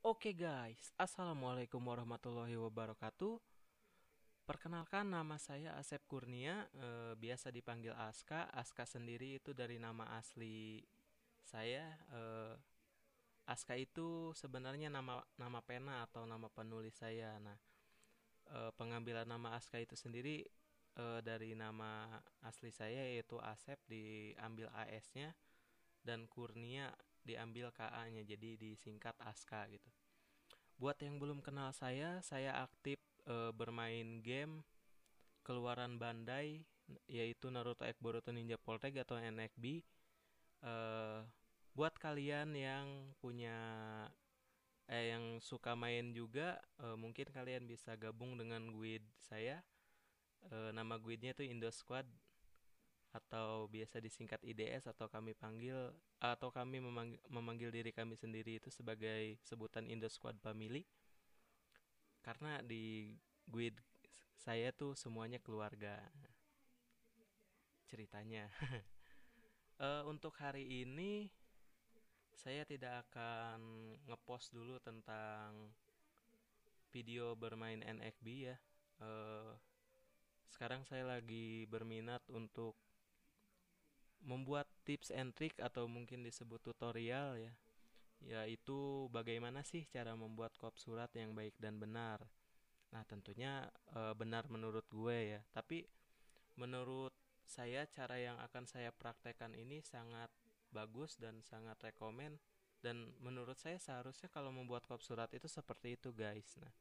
Oke guys, Assalamualaikum warahmatullahi wabarakatuh. Perkenalkan nama saya Asep Kurnia, biasa dipanggil Aska. Aska sendiri itu dari nama asli saya. Aska itu sebenarnya nama nama pena atau nama penulis saya. Nah, pengambilan nama Aska itu sendiri dari nama asli saya yaitu Asep diambil AS-nya dan Kurnia diambil KA-nya, jadi disingkat Aska gitu. Buat yang belum kenal saya aktif bermain game keluaran Bandai yaitu Naruto X Boruto Ninja Polteg atau NXB. Eh buat kalian yang punya yang suka main juga, mungkin kalian bisa gabung dengan guild saya. Nama guildnya itu Indo Squad atau biasa disingkat IDS atau kami memanggil diri kami sendiri itu sebagai sebutan Indo Squad Family karena di guild saya tuh semuanya keluarga ceritanya. Untuk hari ini saya tidak akan ngepost dulu tentang video bermain NXB ya. Eh, Sekarang saya lagi berminat untuk membuat tips and trick atau mungkin disebut tutorial ya, yaitu bagaimana sih cara membuat kop surat yang baik dan benar. Nah, tentunya benar menurut gue ya. Tapi menurut saya cara yang akan saya praktekkan ini sangat bagus dan sangat rekomen, dan menurut saya seharusnya kalau membuat kop surat itu seperti itu guys. Nah,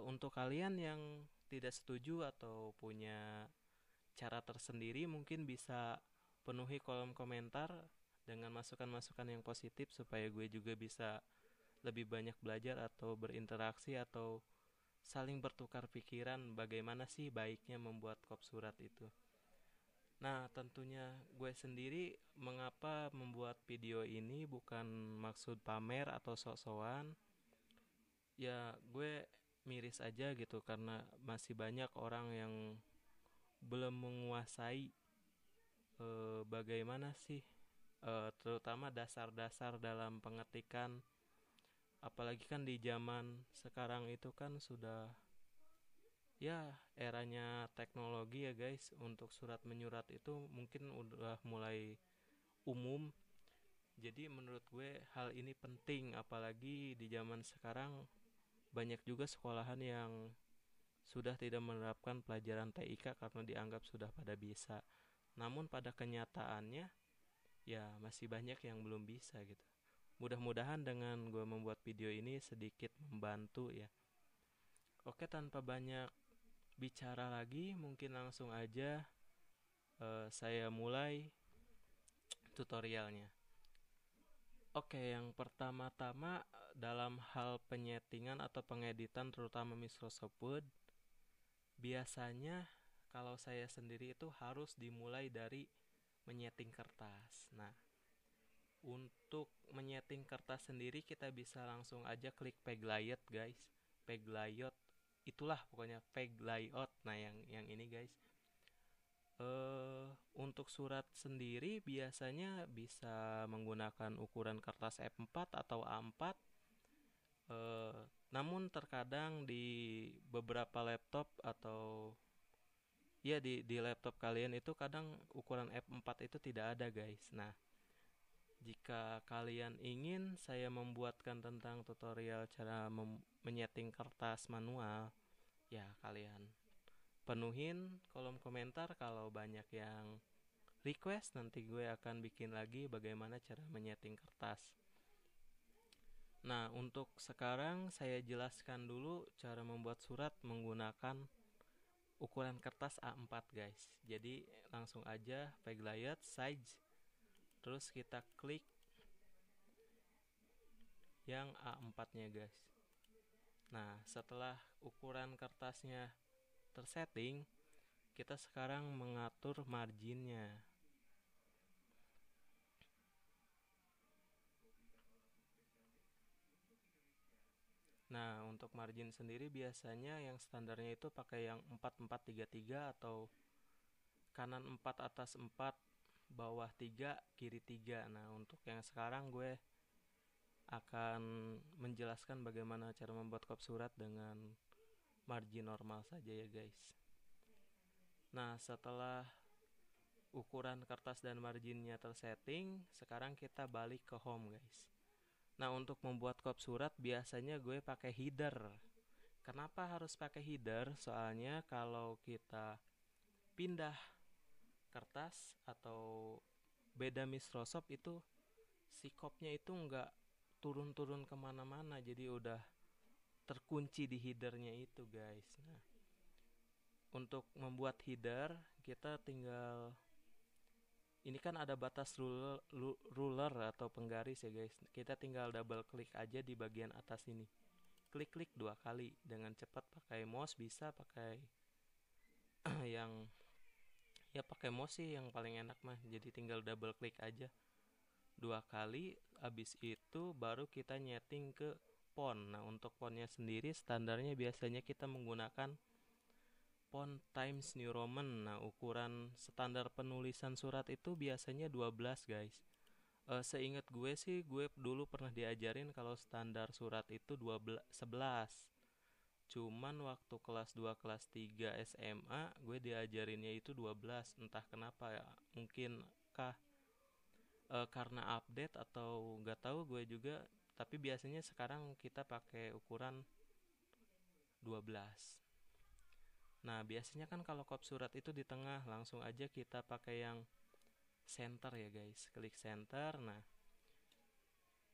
untuk kalian yang tidak setuju atau punya cara tersendiri mungkin bisa penuhi kolom komentar dengan masukan-masukan yang positif supaya gue juga bisa lebih banyak belajar atau berinteraksi atau saling bertukar pikiran bagaimana sih baiknya membuat kop surat itu. Nah, tentunya gue sendiri mengapa membuat video ini bukan maksud pamer atau sok-sokan. Ya, gue miris aja gitu karena masih banyak orang yang belum menguasai bagaimana sih terutama dasar-dasar dalam pengetikan, apalagi kan di zaman sekarang itu kan sudah ya eranya teknologi ya guys. Untuk surat menyurat itu mungkin udah mulai umum. Jadi menurut gue hal ini penting apalagi di zaman sekarang banyak juga sekolahan yang sudah tidak menerapkan pelajaran TIK karena dianggap sudah pada bisa. Namun pada kenyataannya ya masih banyak yang belum bisa gitu. Mudah-mudahan dengan gue membuat video ini sedikit membantu ya. Oke, tanpa banyak bicara lagi, mungkin langsung aja saya mulai tutorialnya. Oke, yang pertama-tama dalam hal penyetingan atau pengeditan terutama Microsoft Word, biasanya kalau saya sendiri itu harus dimulai dari menyeting kertas. Nah, untuk menyeting kertas sendiri kita bisa langsung aja klik page layout guys. Page layout itulah pokoknya page layout. Nah, yang ini guys. eh untuk surat sendiri biasanya bisa menggunakan ukuran kertas F4 atau A4. Eh, Namun terkadang di beberapa laptop atau ya di laptop kalian itu kadang ukuran F4 itu tidak ada guys. Nah, jika kalian ingin saya membuatkan tentang tutorial cara menyeting kertas manual, ya kalian penuhin kolom komentar. Kalau banyak yang request, nanti gue akan bikin lagi bagaimana cara menyeting kertas. Nah, untuk sekarang saya jelaskan dulu cara membuat surat menggunakan ukuran kertas A4 guys. Jadi langsung aja page layout, size, terus kita klik yang A4-nya guys. Nah, setelah ukuran kertasnya tersetting, kita sekarang mengatur marginnya. Nah, untuk margin sendiri biasanya yang standarnya itu pakai yang 4433 atau kanan 4 atas 4 bawah 3 kiri 3. Nah, untuk yang sekarang gue akan menjelaskan bagaimana cara membuat kop surat dengan margin normal saja ya guys. Nah, setelah ukuran kertas dan marginnya tersetting, sekarang kita balik ke home guys. Nah, untuk membuat kop surat biasanya gue pakai header. Kenapa harus pakai header? Soalnya kalau kita pindah kertas atau beda Microsoft itu si kopnya itu nggak turun-turun kemana-mana, jadi udah terkunci di headernya itu guys. Nah, untuk membuat header kita tinggal, ini kan ada batas ruler atau penggaris ya guys. Kita tinggal double klik aja di bagian atas ini. Klik-klik 2 kali dengan cepat pakai mouse, bisa pakai yang ya pakai mouse sih yang paling enak mah. Jadi tinggal double klik aja 2 kali, habis itu baru kita nyeting ke font. Nah, untuk fontnya sendiri standarnya biasanya kita menggunakan font Times New Roman. Nah, ukuran standar penulisan surat itu biasanya 12 guys. Seingat gue sih, gue dulu pernah diajarin kalau standar surat itu 11. Cuman waktu kelas 2 kelas 3 SMA gue diajarinnya itu 12. Entah kenapa ya, mungkin kah karena update atau nggak tahu gue juga, tapi biasanya sekarang kita pakai ukuran 12. Nah, biasanya kan kalau kop surat itu di tengah, langsung aja kita pakai yang center ya guys. Klik center. Nah,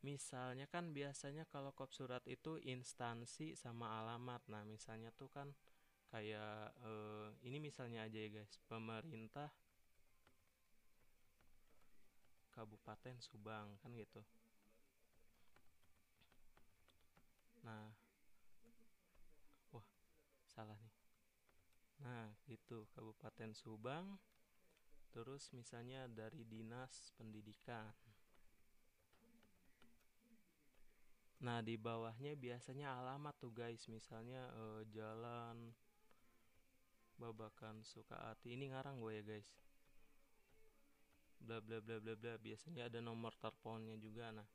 misalnya kan biasanya kalau kop surat itu instansi sama alamat. Nah, misalnya tuh kan kayak ini misalnya aja ya guys, pemerintah Kabupaten Subang kan gitu. Nah, wah, salah nih. Nah, gitu, Kabupaten Subang. Terus misalnya dari Dinas Pendidikan. Nah, di bawahnya biasanya alamat tuh guys. Misalnya Jalan Babakan Sukaati. Ini ngarang gue ya guys. Bla bla bla bla bla. Biasanya ada nomor teleponnya juga. Nah,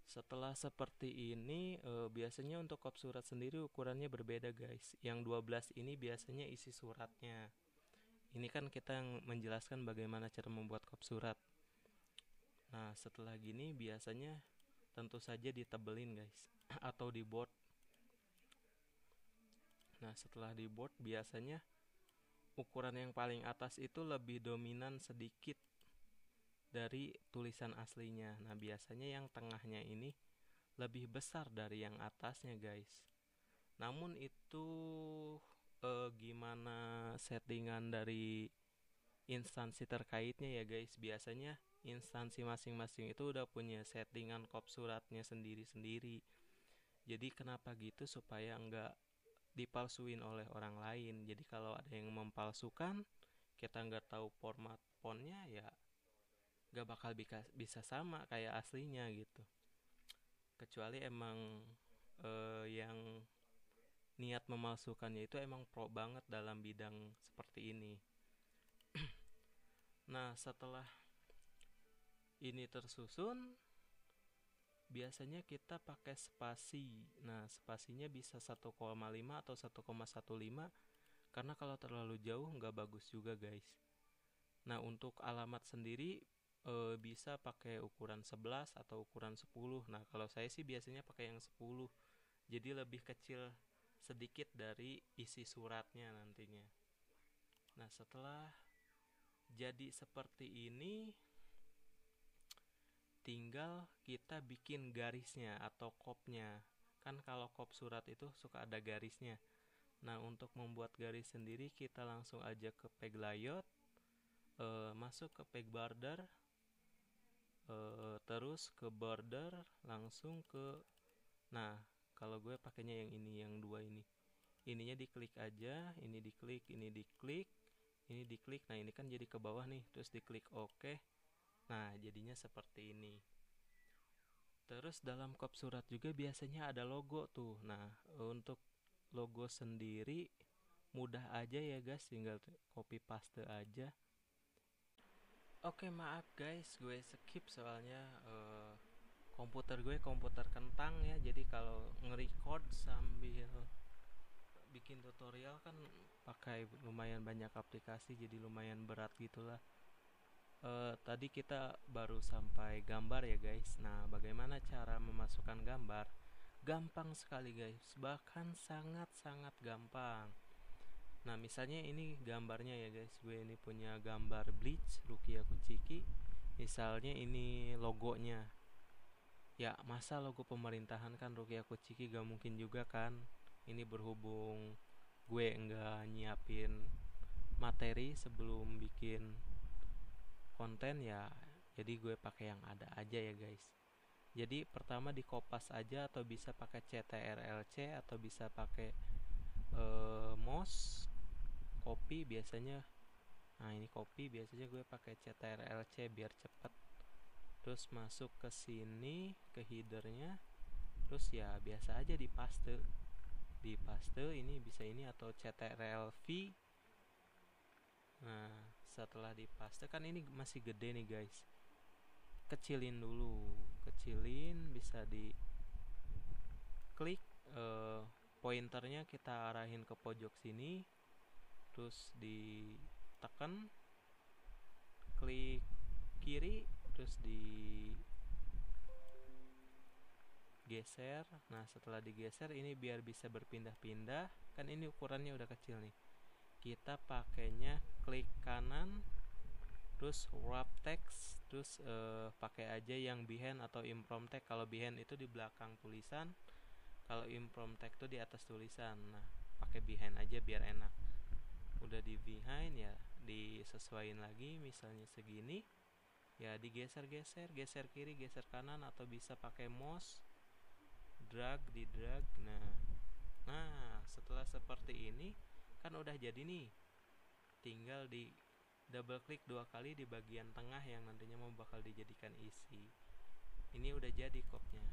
setelah seperti ini biasanya untuk kop surat sendiri ukurannya berbeda guys. Yang 12 ini biasanya isi suratnya. Ini kan kita yang menjelaskan bagaimana cara membuat kop surat. Nah, setelah gini biasanya tentu saja ditebelin guys atau di board. Nah, setelah di board biasanya ukuran yang paling atas itu lebih dominan sedikit dari tulisan aslinya. Nah, biasanya yang tengahnya ini lebih besar dari yang atasnya guys. Namun itu gimana settingan dari instansi terkaitnya ya guys. Biasanya instansi masing-masing itu udah punya settingan kop suratnya sendiri-sendiri. Jadi kenapa gitu, supaya nggak dipalsuin oleh orang lain. Jadi kalau ada yang mempalsukan, kita nggak tahu format fontnya, ya nggak bakal bisa sama kayak aslinya gitu. Kecuali emang yang niat memalsukannya itu emang pro banget dalam bidang seperti ini. Nah, setelah ini tersusun, biasanya kita pakai spasi. Nah, spasinya bisa 1,5 atau 1,15, karena kalau terlalu jauh nggak bagus juga guys. Nah, untuk alamat sendiri bisa pakai ukuran 11 atau ukuran 10. Nah, kalau saya sih biasanya pakai yang 10. Jadi lebih kecil sedikit dari isi suratnya nantinya. Nah, setelah jadi seperti ini, tinggal kita bikin garisnya atau kopnya. Kan kalau kop surat itu suka ada garisnya. Nah, untuk membuat garis sendiri kita langsung aja ke peg layout, masuk ke peg border, terus ke border, langsung ke, nah kalau gue pakainya yang ini, yang dua ini. Ininya diklik aja, ini diklik, ini diklik, ini diklik. Nah, ini kan jadi ke bawah nih, terus diklik OK. Nah, jadinya seperti ini. Terus dalam kop surat juga biasanya ada logo tuh. Nah, untuk logo sendiri mudah aja ya guys, tinggal copy paste aja. Oke, maaf guys, gue skip soalnya Komputer gue komputer kentang ya, jadi kalau nge-record sambil bikin tutorial kan pakai lumayan banyak aplikasi, jadi lumayan berat gitulah. Tadi kita baru sampai gambar ya guys. Nah, bagaimana cara memasukkan gambar? Gampang sekali guys, bahkan sangat-sangat gampang. Nah, misalnya ini gambarnya ya guys, gue ini punya gambar Bleach Rukia Kuchiki. Misalnya ini logonya. Ya, masa logo pemerintahan kan Rukia Kuchiki, gak mungkin juga kan. Ini berhubung gue enggak nyiapin materi sebelum bikin konten ya, jadi gue pakai yang ada aja ya guys. Jadi pertama di kopas aja, atau bisa pakai CTRL-C, atau bisa pakai mouse copy biasanya. Nah, ini copy biasanya gue pakai CTRL-C biar cepet. Terus masuk ke sini ke headernya. Terus ya biasa aja di paste ini bisa ini atau CTRL-V. Nah, setelah dipaste kan ini masih gede nih guys, kecilin dulu, bisa di klik pointernya kita arahin ke pojok sini, terus ditekan, klik kiri, terus digeser. Nah, setelah digeser ini biar bisa berpindah-pindah, kan ini ukurannya udah kecil nih, kita pakainya klik kanan, terus wrap text, terus pakai aja yang behind atau imprompt text. Kalau behind itu di belakang tulisan, kalau imprompt text itu di atas tulisan. Nah, pakai behind aja biar enak. Udah di behind ya disesuaiin lagi, misalnya segini ya digeser-geser, geser kiri, geser kanan, atau bisa pakai mouse di drag. Nah, setelah seperti ini kan udah jadi nih, tinggal di double klik 2 kali di bagian tengah yang nantinya mau bakal dijadikan isi. Ini udah jadi kopnya.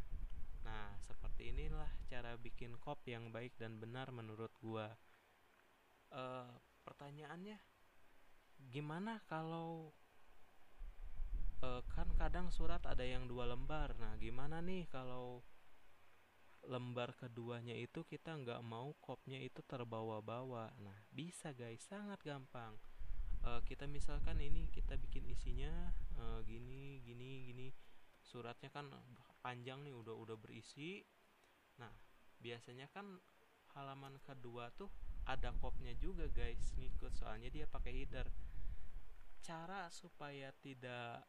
Nah, seperti inilah cara bikin kop yang baik dan benar menurut gua. Pertanyaannya, gimana kalau kan kadang surat ada yang 2 lembar. Nah, gimana nih kalau lembar keduanya itu kita nggak mau kopnya itu terbawa-bawa? Nah, bisa guys, sangat gampang. Kita misalkan ini kita bikin isinya gini gini gini, suratnya kan panjang nih, udah berisi. Nah, biasanya kan halaman kedua tuh ada kopnya juga guys, ngikut, soalnya dia pakai header. Cara supaya tidak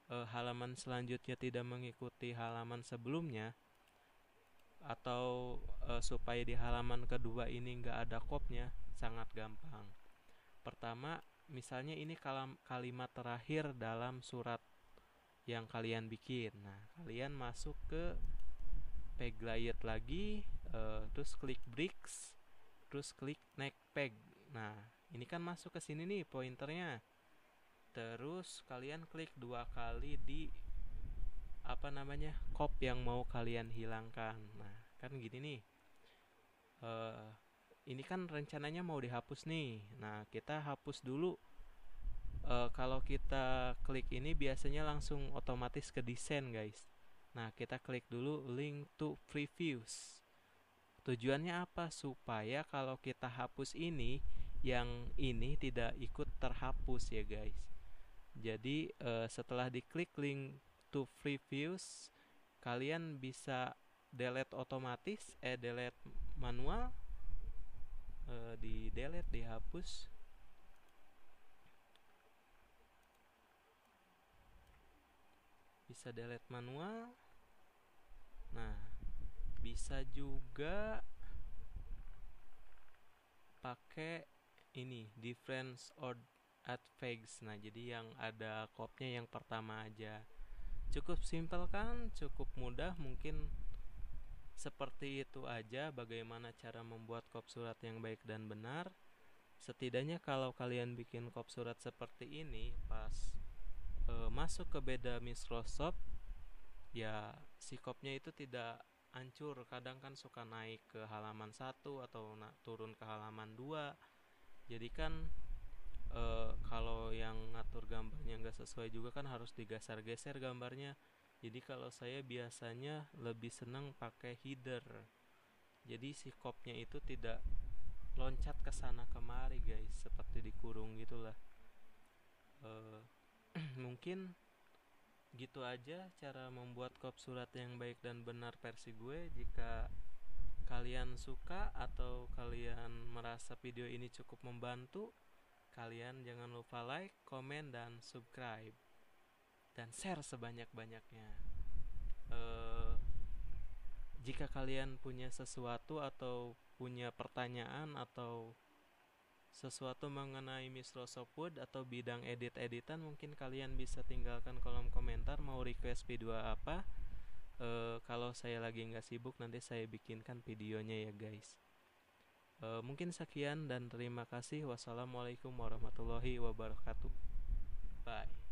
halaman selanjutnya tidak mengikuti halaman sebelumnya, atau supaya di halaman kedua ini nggak ada kopnya, sangat gampang. Pertama, misalnya ini kalimat terakhir dalam surat yang kalian bikin. Nah, kalian masuk ke page lagi, terus klik bricks, terus klik next page. Nah, ini kan masuk ke sini nih pointernya. Terus kalian klik 2 kali di kop yang mau kalian hilangkan. Nah, kan gini nih. Ini kan rencananya mau dihapus nih. Nah, kita hapus dulu. Kalau kita klik ini biasanya langsung otomatis ke desain guys. Nah, kita klik dulu link to previews. Tujuannya apa? Supaya kalau kita hapus ini, yang ini tidak ikut terhapus ya guys. Jadi setelah diklik link to previews, kalian bisa delete otomatis, delete manual, di delete, dihapus. Bisa delete manual. Nah, bisa juga pakai ini difference or add fags. Nah, jadi yang ada kopnya yang pertama aja. Cukup simpel kan? Cukup mudah. Mungkin seperti itu aja bagaimana cara membuat kop surat yang baik dan benar. Setidaknya kalau kalian bikin kop surat seperti ini pas masuk ke beda Microsoft, ya si kopnya itu tidak hancur. Kadang kan suka naik ke halaman 1 atau turun ke halaman 2. Jadi kan kalau yang ngatur gambarnya nggak sesuai juga kan harus digeser-geser gambarnya. Jadi kalau saya biasanya lebih senang pakai header. Jadi si kopnya itu tidak loncat ke sana kemari guys, seperti dikurung gitulah. Eh, mungkin gitu aja cara membuat kop surat yang baik dan benar versi gue. Jika kalian suka atau kalian merasa video ini cukup membantu, kalian jangan lupa like, komen, dan subscribe. Dan share sebanyak-banyaknya. Eh, jika kalian punya sesuatu atau punya pertanyaan atau sesuatu mengenai Microsoft Word atau bidang edit-editan, mungkin kalian bisa tinggalkan kolom komentar mau request video apa. Kalau saya lagi nggak sibuk nanti saya bikinkan videonya ya guys. Mungkin sekian dan terima kasih. Wassalamualaikum warahmatullahi wabarakatuh. Bye.